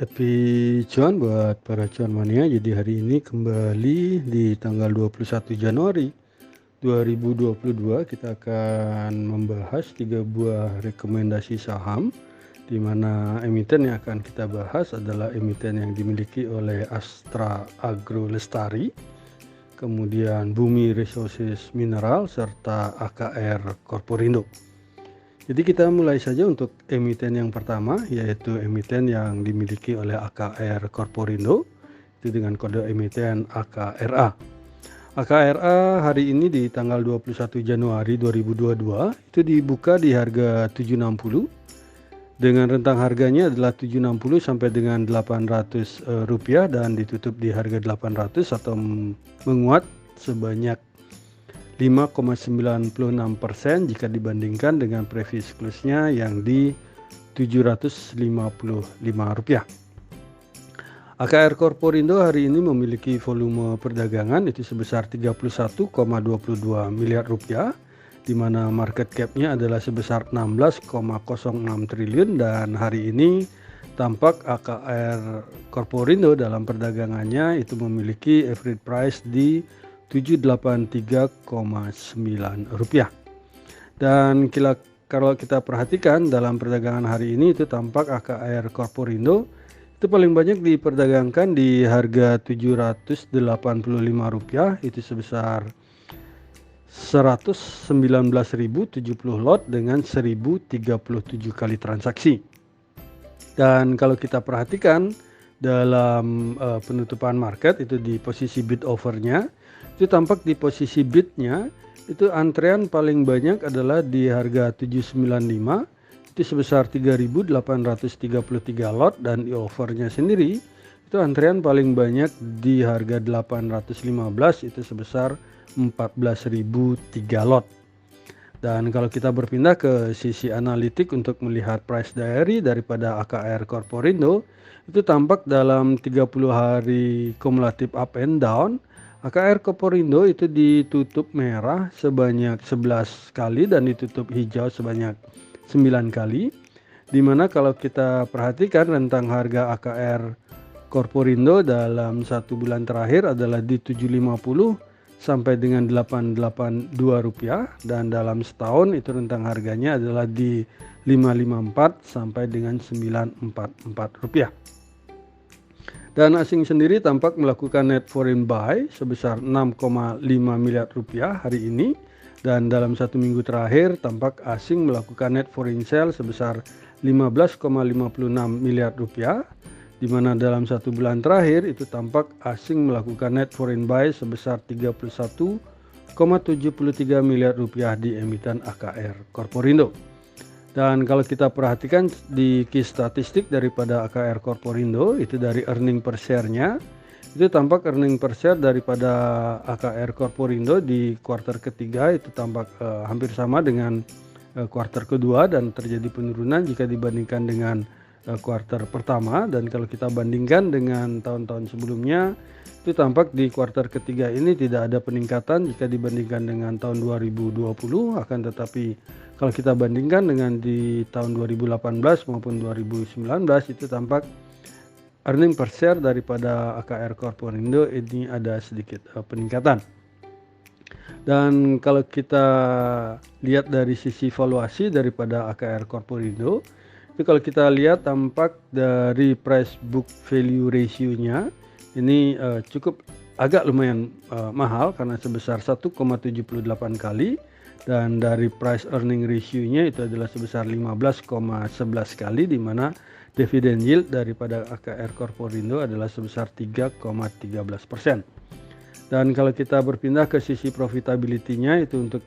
Happy cuan buat para cuan mania. Jadi hari ini kembali di tanggal 21 Januari 2022 kita akan membahas 3 buah rekomendasi saham, di mana emiten yang akan kita bahas adalah emiten yang dimiliki oleh Astra Agro Lestari, kemudian Bumi Resources Mineral, serta AKR Corporindo. Jadi kita mulai saja untuk emiten yang pertama, yaitu emiten yang dimiliki oleh AKR Corporindo, itu dengan kode emiten AKRA. AKRA hari ini di tanggal 21 Januari 2022 itu dibuka di harga 760 dengan rentang harganya adalah 760 sampai dengan 800 rupiah dan ditutup di harga 800 atau menguat sebanyak 5,96% jika dibandingkan dengan previous close-nya yang di 755 rupiah. AKR Corporindo hari ini memiliki volume perdagangan itu sebesar 31,22 miliar rupiah, di mana market cap-nya adalah sebesar 16,06 triliun, dan hari ini tampak AKR Corporindo dalam perdagangannya itu memiliki average price di 783,9 rupiah. Dan kalau kita perhatikan dalam perdagangan hari ini itu tampak AKR Corporindo itu paling banyak diperdagangkan di harga 785 rupiah, itu sebesar 119.070 lot dengan 1037 kali transaksi. Dan kalau kita perhatikan dalam penutupan market itu di posisi bid offer-nya, itu tampak di posisi bidnya itu antrean paling banyak adalah di harga 795, itu sebesar 3.833 lot, dan di offernya sendiri itu antrean paling banyak di harga 815, itu sebesar 14.003 lot. Dan kalau kita berpindah ke sisi analitik untuk melihat price diary daripada AKR Corporindo, itu tampak dalam 30 hari kumulatif up and down, AKR Corporindo itu ditutup merah sebanyak 11 kali dan ditutup hijau sebanyak 9 kali. Dimana kalau kita perhatikan rentang harga AKR Corporindo dalam 1 bulan terakhir adalah di 750 sampai dengan 882 rupiah, dan dalam setahun itu rentang harganya adalah di 554 sampai dengan 944 rupiah. Dan asing sendiri tampak melakukan net foreign buy sebesar 6,5 miliar rupiah hari ini, dan dalam 1 minggu terakhir tampak asing melakukan net foreign sell sebesar 15,56 miliar rupiah, di mana dalam 1 bulan terakhir itu tampak asing melakukan net foreign buy sebesar 31,73 miliar rupiah di emiten AKR Corporindo. Dan kalau kita perhatikan di key statistik daripada AKR Corporindo itu dari earning per share-nya, itu tampak earning per share daripada AKR Corporindo di kuartal ketiga itu tampak hampir sama dengan kuartal kedua, dan terjadi penurunan jika dibandingkan dengan kuartal pertama. Dan kalau kita bandingkan dengan tahun-tahun sebelumnya, itu tampak di kuartal ketiga ini tidak ada peningkatan jika dibandingkan dengan tahun 2020, akan tetapi kalau kita bandingkan dengan di tahun 2018 maupun 2019 itu tampak earning per share daripada AKR Corporindo ini ada sedikit peningkatan. Dan kalau kita lihat dari sisi valuasi daripada AKR Corporindo, itu kalau kita lihat tampak dari price book value ratio-nya ini cukup agak lumayan mahal karena sebesar 1,78 kali, dan dari price earning ratio-nya itu adalah sebesar 15,11 kali, di mana dividend yield daripada AKR Corporindo adalah sebesar 3,13%. Dan kalau kita berpindah ke sisi profitability-nya itu untuk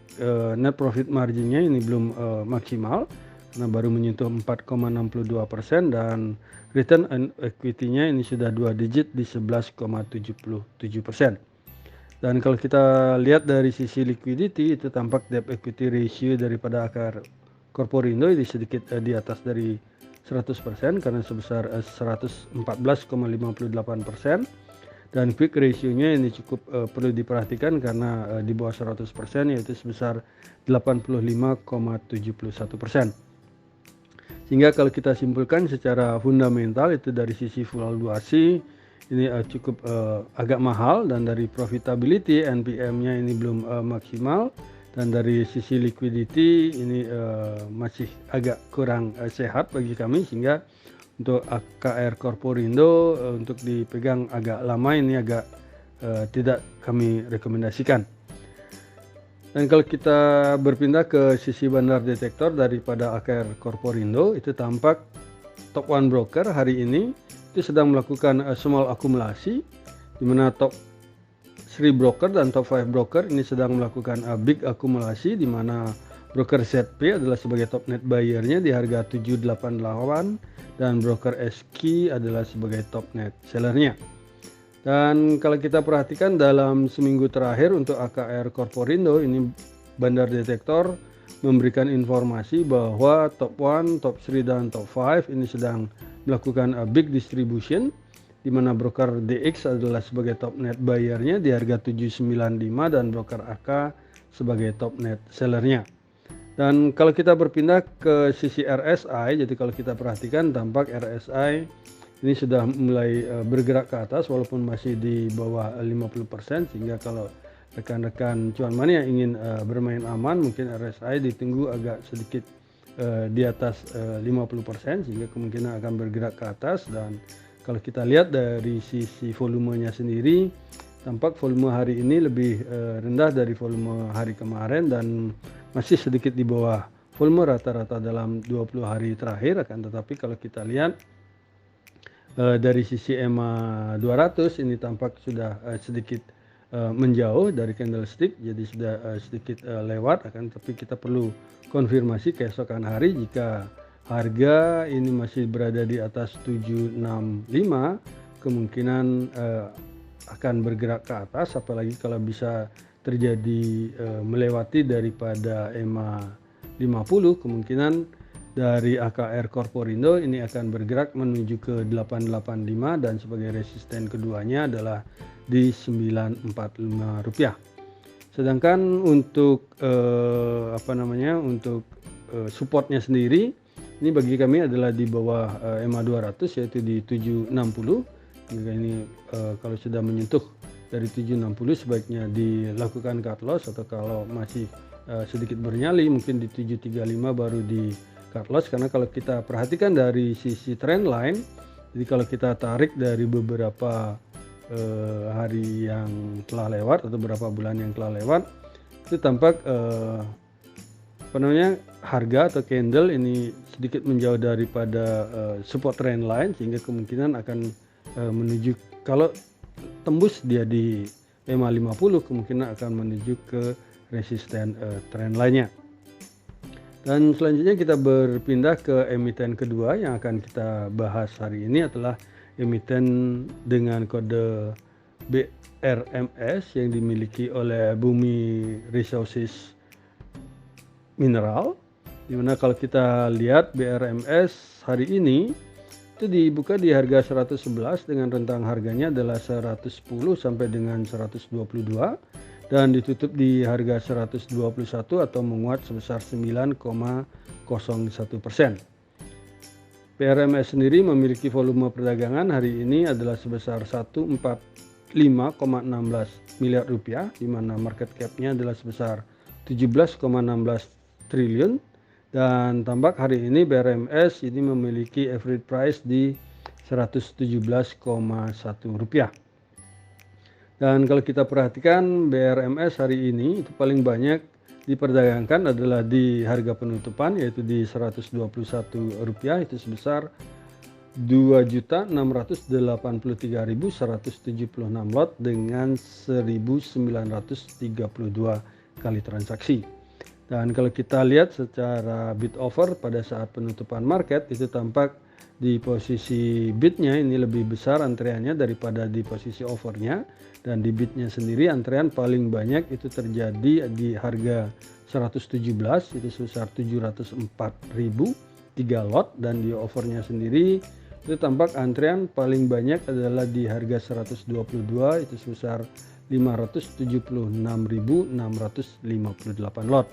net profit margin-nya ini belum maksimal karena baru menyentuh 4,62%, dan return on equity-nya ini sudah 2 digit di 11,77%. Dan kalau kita lihat dari sisi liquidity itu tampak debt equity ratio daripada AKR Corporindo ini sedikit di atas dari 100% karena sebesar 114,58%, dan quick ratio-nya ini cukup perlu diperhatikan karena di bawah 100% yaitu sebesar 85,71%. Sehingga kalau kita simpulkan secara fundamental itu dari sisi valuasi ini cukup agak mahal, dan dari profitability NPM-nya ini belum maksimal, dan dari sisi liquidity ini masih agak kurang sehat bagi kami, sehingga untuk AKR Korporindo untuk dipegang agak lama ini agak tidak kami rekomendasikan. Dan kalau kita berpindah ke sisi bandar detektor daripada AKR Korporindo, itu tampak top 1 broker hari ini itu sedang melakukan small akumulasi, di mana top 3 broker dan top 5 broker ini sedang melakukan big akumulasi, di mana broker ZP adalah sebagai top net buyer-nya di harga 788 dan broker SQ adalah sebagai top net seller-nya. Dan kalau kita perhatikan dalam seminggu terakhir untuk AKR Korporindo ini, bandar detektor memberikan informasi bahwa top 1, top 3 dan top 5 ini sedang melakukan big distribution, di mana broker DX adalah sebagai top net buyer-nya di harga 795 dan broker AK sebagai top net seller-nya. Dan kalau kita berpindah ke sisi RSI, jadi kalau kita perhatikan tampak RSI ini sudah mulai bergerak ke atas walaupun masih di bawah 50%, sehingga kalau rekan-rekan cuan money yang ingin bermain aman, mungkin RSI ditunggu agak sedikit di atas 50%, sehingga kemungkinan akan bergerak ke atas. Dan kalau kita lihat dari sisi volumenya sendiri, tampak volume hari ini lebih rendah dari volume hari kemarin dan masih sedikit di bawah volume rata-rata dalam 20 hari terakhir. Akan tetapi kalau kita lihat dari sisi EMA 200 ini tampak sudah sedikit menjauh dari candlestick, jadi sudah sedikit lewat. Akan tetapi kita perlu konfirmasi keesokan hari, jika harga ini masih berada di atas 765, kemungkinan akan bergerak ke atas, apalagi kalau bisa terjadi melewati daripada EMA 50, kemungkinan dari AKR Korporindo ini akan bergerak menuju ke 885 dan sebagai resisten keduanya adalah di 945 rupiah. Sedangkan untuk supportnya sendiri ini bagi kami adalah di bawah EMA 200, yaitu di 760. Jika ini kalau sudah menyentuh dari 760 sebaiknya dilakukan cut loss, atau kalau masih sedikit bernyali mungkin di 735 baru di cut loss. Karena kalau kita perhatikan dari sisi trend line, jadi kalau kita tarik dari beberapa hari yang telah lewat atau beberapa bulan yang telah lewat, itu tampak harga atau candle ini sedikit menjauh daripada support trend line, sehingga kemungkinan akan menuju, kalau tembus dia di EMA 50, kemungkinan akan menuju ke resisten trend lainnya. Dan selanjutnya kita berpindah ke emiten kedua yang akan kita bahas hari ini adalah emiten dengan kode BRMS yang dimiliki oleh Bumi Resources Mineral, dimana kalau kita lihat BRMS hari ini itu dibuka di harga 111 dengan rentang harganya adalah 110 sampai dengan 122, dan ditutup di harga 121 atau menguat sebesar 9,01%. BRMS sendiri memiliki volume perdagangan hari ini adalah sebesar 145,16 miliar rupiah, di mana market cap-nya adalah sebesar 17,16 triliun, dan tampak hari ini BRMS ini memiliki average price di 117,1 rupiah. Dan kalau kita perhatikan BRMS hari ini itu paling banyak diperdagangkan adalah di harga penutupan, yaitu di 121 rupiah, itu sebesar 2.683.176 lot dengan 1.932 kali transaksi. Dan kalau kita lihat secara bid offer pada saat penutupan market, itu tampak di posisi bidnya ini lebih besar antreannya daripada di posisi offernya, dan di bidnya sendiri antrean paling banyak itu terjadi di harga 117, itu sebesar 704.000 3 lot, dan di offernya sendiri itu tampak antrean paling banyak adalah di harga 122, itu sebesar 576.658 lot.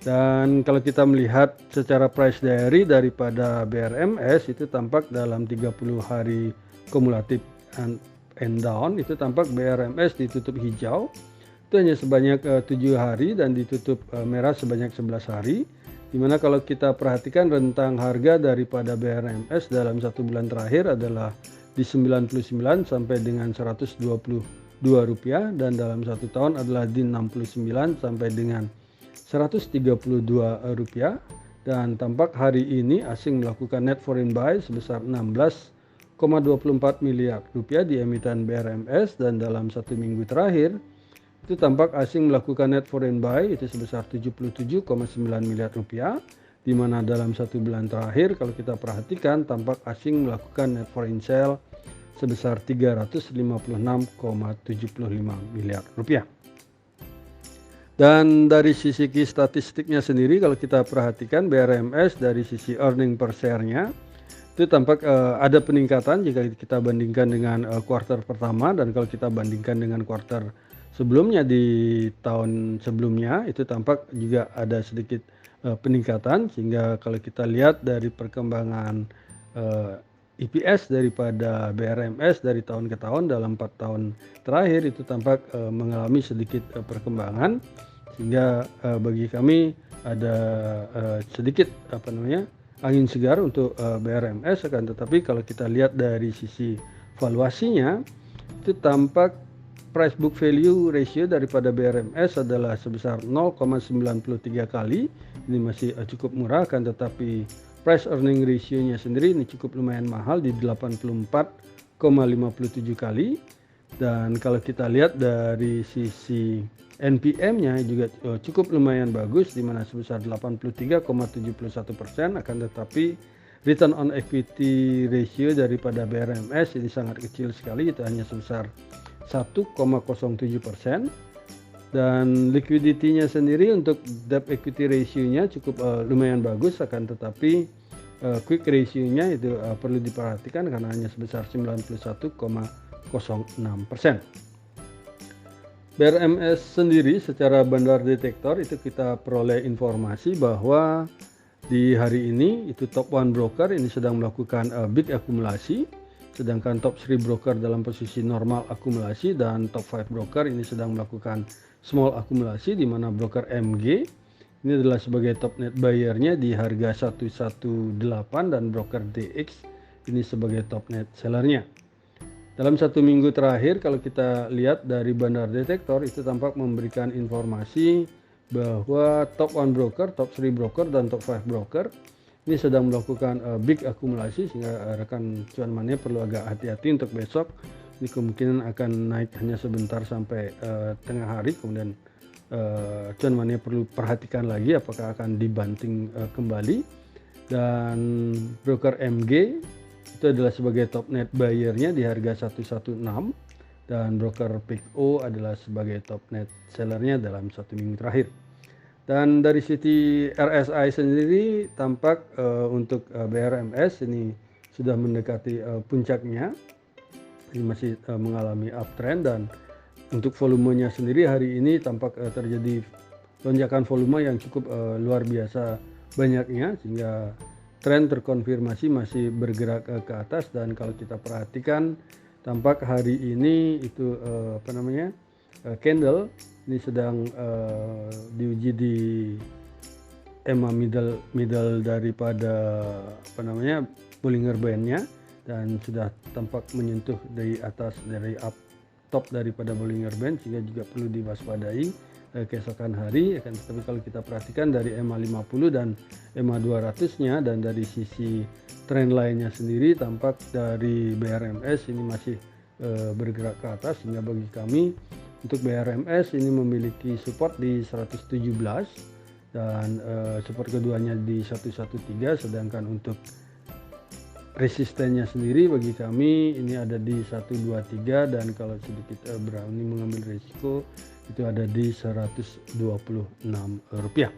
Dan kalau kita melihat secara price diary daripada BRMS itu tampak dalam 30 hari kumulatif and down, itu tampak BRMS ditutup hijau itu hanya sebanyak 7 hari dan ditutup merah sebanyak 11 hari. Dimana kalau kita perhatikan rentang harga daripada BRMS dalam 1 bulan terakhir adalah di 99 sampai dengan 122 rupiah, dan dalam 1 tahun adalah di 69 sampai dengan 132 rupiah. Dan tampak hari ini asing melakukan net foreign buy sebesar 16,24 miliar rupiah di emiten BRMS, dan dalam 1 minggu terakhir itu tampak asing melakukan net foreign buy itu sebesar 77,9 miliar rupiah, di mana dalam 1 bulan terakhir kalau kita perhatikan tampak asing melakukan net foreign sell sebesar 356,75 miliar rupiah. Dan dari sisi key statistiknya sendiri kalau kita perhatikan BRMS dari sisi earning per share-nya itu tampak ada peningkatan jika kita bandingkan dengan kuartal pertama, dan kalau kita bandingkan dengan kuartal sebelumnya di tahun sebelumnya itu tampak juga ada sedikit peningkatan, sehingga kalau kita lihat dari perkembangan EPS daripada BRMS dari tahun ke tahun dalam 4 tahun terakhir itu tampak mengalami sedikit perkembangan, sehingga bagi kami ada sedikit angin segar untuk BRMS. Akan tetapi kalau kita lihat dari sisi valuasinya itu tampak price book value ratio daripada BRMS adalah sebesar 0,93 kali. Ini masih cukup murah, kan tetapi price earning ratio-nya sendiri ini cukup lumayan mahal di 84,57 kali. Dan kalau kita lihat dari sisi NPM-nya juga cukup lumayan bagus, di mana sebesar 83,71%. Akan tetapi return on equity ratio daripada BRMS ini sangat kecil sekali, itu hanya sebesar 1,07%. Dan liquidity-nya sendiri untuk debt equity ratio-nya cukup lumayan bagus, akan tetapi quick ratio-nya itu perlu diperhatikan karena hanya sebesar 91,06%. BRMS sendiri secara bandar detektor itu kita peroleh informasi bahwa di hari ini itu top 1 broker ini sedang melakukan big akumulasi, sedangkan top 3 broker dalam posisi normal akumulasi, dan top 5 broker ini sedang melakukan small akumulasi, di mana broker MG ini adalah sebagai top net buyer-nya di harga 118, dan broker DX ini sebagai top net seller-nya. Dalam 1 minggu terakhir kalau kita lihat dari bandar detektor itu tampak memberikan informasi bahwa top 1 broker, top 3 broker, dan top 5 broker ini sedang melakukan big akumulasi, sehingga rekan cuan mania perlu agak hati-hati untuk besok. Ini kemungkinan akan naik hanya sebentar sampai tengah hari, kemudian cuan mania perlu perhatikan lagi apakah akan dibanting kembali. Dan broker MG itu adalah sebagai top net buyer-nya di harga 116, dan broker PICO adalah sebagai top net seller-nya dalam 1 minggu terakhir. Dan dari sisi RSI sendiri tampak untuk BRMS ini sudah mendekati puncaknya, ini masih mengalami uptrend, dan untuk volumenya sendiri hari ini tampak terjadi lonjakan volume yang cukup luar biasa banyaknya, sehingga tren terkonfirmasi masih bergerak ke atas. Dan kalau kita perhatikan tampak hari ini itu candle ini sedang diuji di EMA middle daripada Bollinger Band-nya, dan sudah tampak menyentuh dari atas dari top daripada Bollinger Band, sehingga juga perlu diwaspadai keesokan hari. Tapi kalau kita perhatikan dari EMA 50 dan EMA 200-nya, dan dari sisi tren lainnya sendiri tampak dari BRMS ini masih bergerak ke atas, sehingga bagi kami untuk BRMS ini memiliki support di 117, dan support keduanya di 113, sedangkan untuk resistennya sendiri bagi kami ini ada di 123, dan kalau sedikit berani mengambil risiko itu ada di 126 rupiah.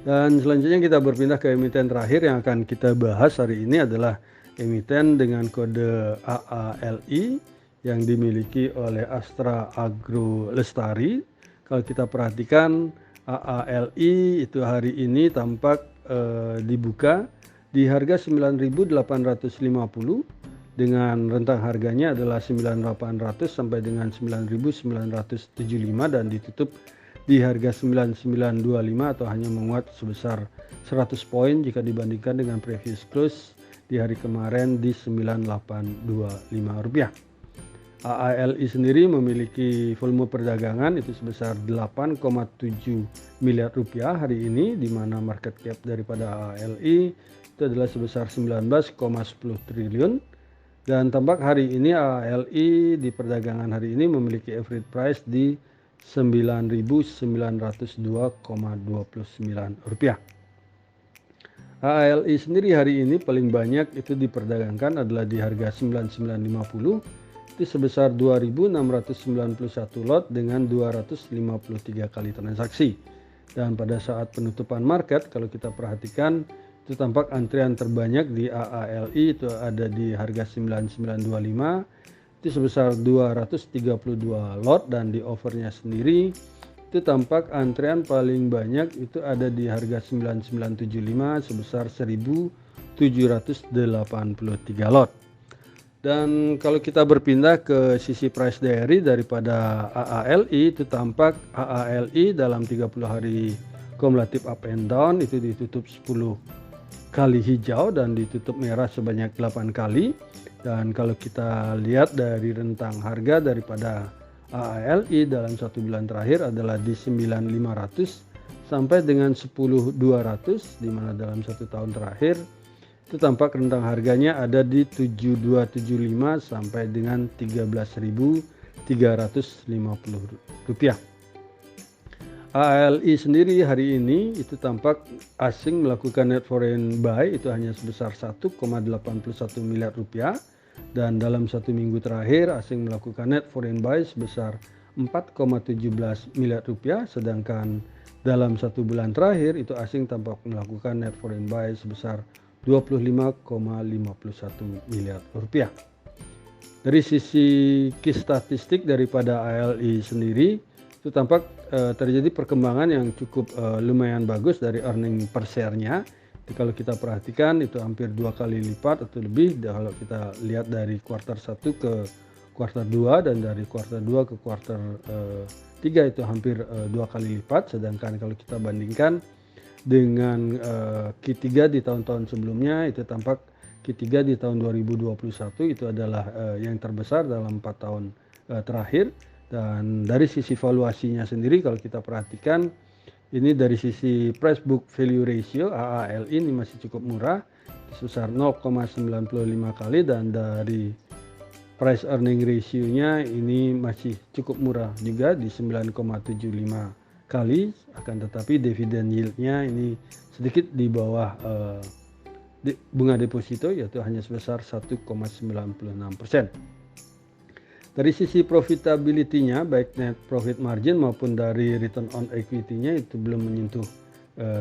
Dan selanjutnya kita berpindah ke emiten terakhir yang akan kita bahas hari ini adalah emiten dengan kode AALI yang dimiliki oleh Astra Agro Lestari. Kalau kita perhatikan AALI itu hari ini tampak dibuka di harga 9.850 dengan rentang harganya adalah 9.800 sampai dengan 9.975 dan ditutup di harga 9.925 atau hanya menguat sebesar 100 poin jika dibandingkan dengan previous close di hari kemarin di 9.825 rupiah. AALI sendiri memiliki volume perdagangan itu sebesar 8,7 miliar rupiah hari ini, di mana market cap daripada AALI itu adalah sebesar 19,10 triliun. Dan tampak hari ini AALI di perdagangan hari ini memiliki average price di 9.902,29 rupiah. AALI sendiri hari ini paling banyak itu diperdagangkan adalah di harga 9950 itu sebesar 2.691 lot dengan 253 kali transaksi. Dan pada saat penutupan market kalau kita perhatikan itu tampak antrian terbanyak di AALI itu ada di harga 9925 itu sebesar 232 lot, dan di overnya sendiri itu tampak antrian paling banyak itu ada di harga 9975 sebesar 1783 lot. Dan kalau kita berpindah ke sisi price diary daripada AALI itu tampak AALI dalam 30 hari kumulatif up and down itu ditutup 10 kali hijau dan ditutup merah sebanyak 8 kali. Dan kalau kita lihat dari rentang harga daripada AALI dalam satu bulan terakhir adalah di 9.500 sampai dengan 10.200, di mana dalam satu tahun terakhir itu tampak rentang harganya ada di 7.275 sampai dengan 13.350 rupiah. AALI sendiri hari ini itu tampak asing melakukan net foreign buy itu hanya sebesar 1,81 miliar rupiah, dan dalam satu minggu terakhir asing melakukan net foreign buy sebesar 4,17 miliar rupiah, sedangkan dalam satu bulan terakhir itu asing tampak melakukan net foreign buy sebesar 25,51 miliar rupiah. Dari sisi key statistik daripada AALI sendiri itu tampak terjadi perkembangan yang cukup lumayan bagus dari earning per share-nya. Jadi kalau kita perhatikan itu hampir 2 kali lipat atau lebih kalau kita lihat dari kuartal 1 ke kuartal 2, dan dari kuartal 2 ke kuartal 3 itu hampir 2 kali lipat. Sedangkan kalau kita bandingkan dengan Q3 di tahun-tahun sebelumnya itu tampak Q3 di tahun 2021 itu adalah yang terbesar dalam 4 tahun terakhir. Dan dari sisi valuasinya sendiri kalau kita perhatikan ini dari sisi price book value ratio AALI ini masih cukup murah sebesar 0,95 kali, dan dari price earning ratio-nya ini masih cukup murah juga di 9,75 kali, akan tetapi dividen yield-nya ini sedikit di bawah bunga deposito yaitu hanya sebesar 1,96%. Dari sisi profitability-nya baik net profit margin maupun dari return on equity-nya itu belum menyentuh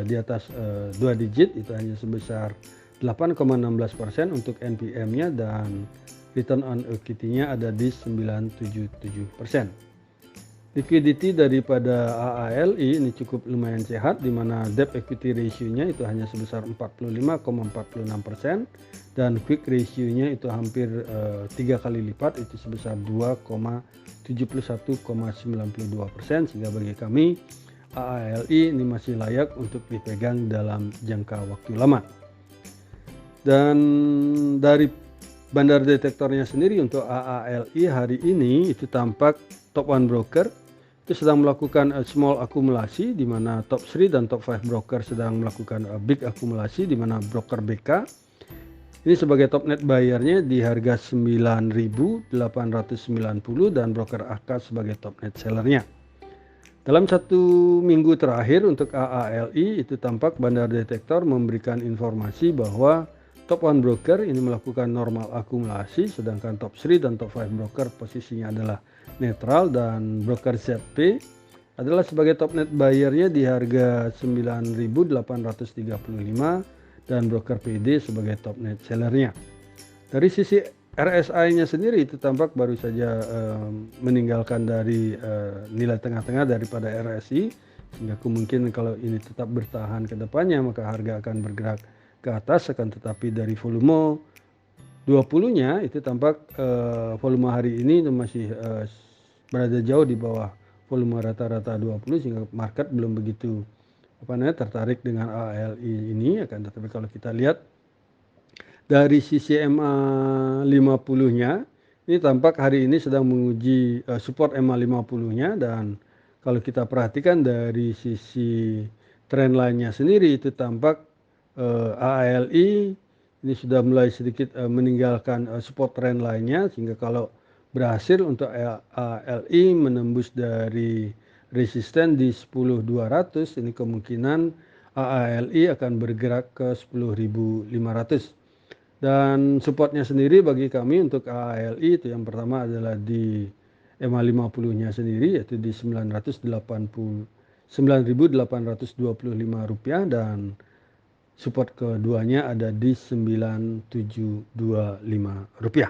di atas 2 digit, itu hanya sebesar 8,16% untuk NPM-nya, dan return on equity-nya ada di 9,77%. Liquidity daripada AALI ini cukup lumayan sehat, di mana debt equity ratio-nya itu hanya sebesar 45,46% dan quick ratio-nya itu hampir 3 kali lipat itu sebesar 2,71,92%, sehingga bagi kami AALI ini masih layak untuk dipegang dalam jangka waktu lama. Dan dari bandar detektornya sendiri untuk AALI hari ini itu tampak top 1 broker itu sedang melakukan small akumulasi, di mana top 3 dan top 5 broker sedang melakukan big akumulasi, di mana broker BK ini sebagai top net buyer-nya di harga 9.890 dan broker AK sebagai top net seller-nya. Dalam satu minggu terakhir untuk AALI itu tampak bandar detektor memberikan informasi bahwa top 1 broker ini melakukan normal akumulasi, sedangkan top 3 dan top 5 broker posisinya adalah netral, dan broker ZP adalah sebagai top net buyer-nya di harga 9.835 dan broker PD sebagai top net seller-nya. Dari sisi RSI-nya sendiri itu tampak baru saja meninggalkan dari nilai tengah-tengah daripada RSI sehingga kemungkinan kalau ini tetap bertahan ke depannya maka harga akan bergerak ke atas, akan tetapi dari volume 20-nya itu tampak volume hari ini masih berada jauh di bawah volume rata-rata 20, sehingga market belum begitu tertarik dengan ALI ini. Akan tetapi kalau kita lihat dari sisi MA 50-nya, ini tampak hari ini sedang menguji support MA 50-nya, dan kalau kita perhatikan dari sisi trend line-nya sendiri itu tampak ALI ini sudah mulai sedikit meninggalkan support trend line-nya, sehingga kalau berhasil untuk ALI menembus dari resisten di 10.200, ini kemungkinan ALI akan bergerak ke 10.500. Dan supportnya sendiri bagi kami untuk ALI itu yang pertama adalah di MA 50-nya sendiri, yaitu di 9.825 rupiah, dan support keduanya ada di 9.725 rupiah.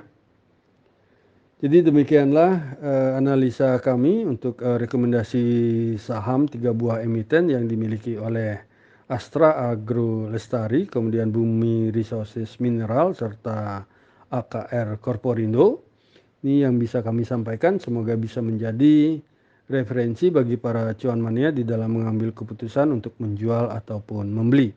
Jadi demikianlah analisa kami untuk rekomendasi saham 3 buah emiten yang dimiliki oleh Astra Agro Lestari, kemudian Bumi Resources Mineral, serta AKR Corporindo. Ini yang bisa kami sampaikan, semoga bisa menjadi referensi bagi para cuan mania di dalam mengambil keputusan untuk menjual ataupun membeli.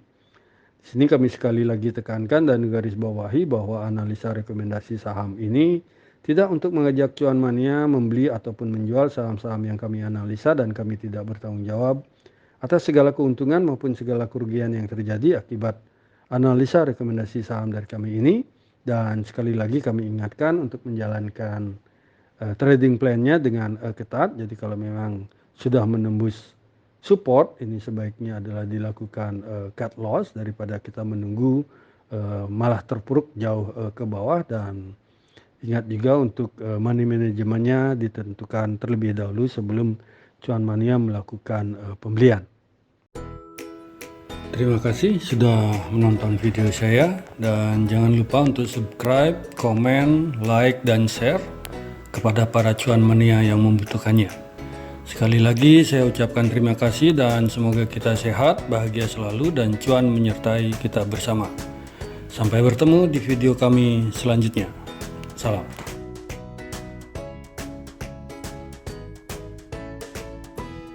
Di sini kami sekali lagi tekankan dan garis bawahi bahwa analisa rekomendasi saham ini tidak untuk mengajak cuan mania membeli ataupun menjual saham-saham yang kami analisa, dan kami tidak bertanggung jawab atas segala keuntungan maupun segala kerugian yang terjadi akibat analisa rekomendasi saham dari kami ini. Dan sekali lagi kami ingatkan untuk menjalankan trading plan-nya dengan ketat. Jadi kalau memang sudah menembus support, ini sebaiknya adalah dilakukan cut loss daripada kita menunggu malah terpuruk jauh ke bawah. Dan ingat juga untuk money manajemennya ditentukan terlebih dahulu sebelum cuan mania melakukan pembelian. Terima kasih sudah menonton video saya, dan jangan lupa untuk subscribe, komen, like, dan share kepada para cuan mania yang membutuhkannya. Sekali lagi saya ucapkan terima kasih, dan semoga kita sehat, bahagia selalu, dan cuan menyertai kita bersama. Sampai bertemu di video kami selanjutnya. Salam.